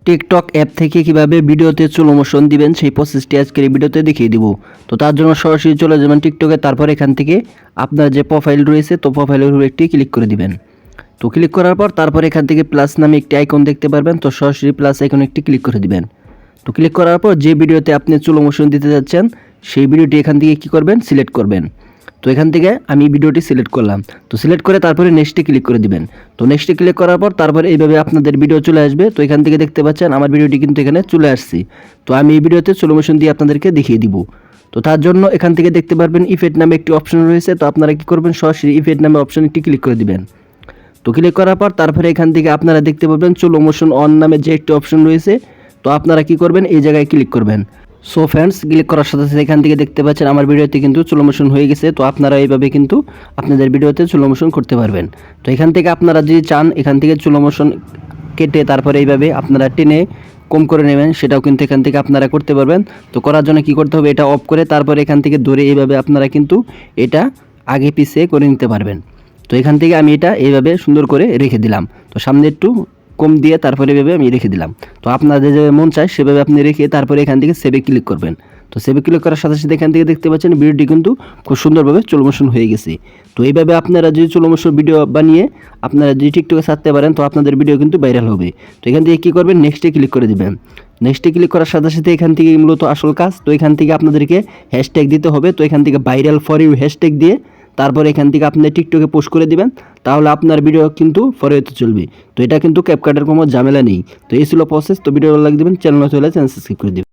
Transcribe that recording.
TikTok app থেকে কিভাবে ভিডিওতে স্লো মোশন দিবেন সেই প্রসেসটি আজকের এই ভিডিওতে দেখিয়ে দিব। তো তার জন্য সরাসরি চলে যাবেন টিকটকে, তারপর এখান থেকে আপনার যে প্রোফাইল রয়েছে তো প্রোফাইলের উপর একটি ক্লিক করে দিবেন। তো ক্লিক করার পর তারপর এখান থেকে প্লাস নামে একটি আইকন দেখতে পারবেন, তো সরাসরি প্লাস আইকনে একটি ক্লিক করে দিবেন। তো ক্লিক করার পর যে ভিডিওতে আপনি স্লো মোশন দিতে যাচ্ছেন সেই ভিডিওটি এখান থেকে কি করবেন, সিলেক্ট করবেন। তো এখান থেকে আমি ভিডিওটি সিলেক্ট করলাম। তো সিলেক্ট করে তারপরে নেক্সটে ক্লিক করে দিবেন। তো নেক্সটে ক্লিক করার পর তারপরে এইভাবে আপনাদের ভিডিও চলে আসবে। তো এখান থেকে দেখতে পাচ্ছেন আমার ভিডিওটি কিন্তু এখানে চলে আসছে। তো আমি এই ভিডিওতে স্লো মোশন দিয়ে আপনাদেরকে দেখিয়ে দিব। তো তার জন্য এখান থেকে দেখতে পারবেন ইফেক্ট নামে একটি অপশন রয়েছে। তো আপনারা কি করবেন, সরাসরি ইফেক্ট নামে অপশন একটি ক্লিক করে দিবেন। তো ক্লিক করার পর তারপরে এখান থেকে আপনারা দেখতে পাবেন স্লো মোশন অন নামে যে একটি অপশন রয়েছে। তো আপনারা কি করবেন, এই জায়গায় ক্লিক করবেন। সো ফ্রেন্ডস, ক্লিক করার সাথে সাথে এখান থেকে দেখতে পাচ্ছেন আমার ভিডিওতে কিন্তু স্লো মোশন হয়ে গেছে। তো আপনারা এইভাবে কিন্তু আপনাদের ভিডিওতে স্লো মোশন করতে পারবেন। তো এখান থেকে আপনারা যদি চান এখান থেকে স্লো মোশন কেটে তারপরে এইভাবে আপনারা টেনে কম করে নেবেন, সেটাও কিন্তু এখান থেকে আপনারা করতে পারবেন। তো করার জন্য কি করতে হবে, এটা অফ করে তারপরে এখান থেকে ধরে এইভাবে আপনারা কিন্তু এটা আগে পিছিয়ে করে নিতে পারবেন। তো এখান থেকে আমি এটা এইভাবে সুন্দর করে রেখে দিলাম। তো সামনে একটু কম দিয়ে তারপরে এভাবে আমি রেখে দিলাম। তো আপনাদের যেভাবে মন চায় সেভাবে আপনি রেখে তারপরে এখান থেকে সেভে ক্লিক করবেন। তো সেভে ক্লিক করার সাথে সাথে এখান থেকে দেখতে পাচ্ছেন ভিডিওটি কিন্তু খুব সুন্দরভাবে স্লো মোশন হয়ে গেছে। তো এইভাবে আপনারা যদি স্লো মোশন ভিডিও বানিয়ে আপনারা যদি টিকটকে ছাড়তে পারেন তো আপনাদের ভিডিও কিন্তু ভাইরাল হবে। তো এখান থেকে কী করবেন, নেক্সটে ক্লিক করে দেবেন। নেক্সটে ক্লিক করার সাথে সাথে এখান থেকে মূলত আসল কাজ। তো এখান থেকে আপনাদেরকে হ্যাশট্যাগ দিতে হবে। তো এখান থেকে ভাইরাল ফর ইউ হ্যাশট্যাগ দিয়ে তারপর এখান থেকে আপনি টিকটকে পোস্ট করে দিবেন, তাহলে আপনার ভিডিও কিন্তু ফর হতে চলবে। তো এটা কিন্তু ক্যাপকাটের কোনো ঝামেলা নেই। তো এই ছিল প্রসেস। তো ভিডিও ভালো লাগবে, চ্যানেল সাবস্ক্রাইব করে দিবেন।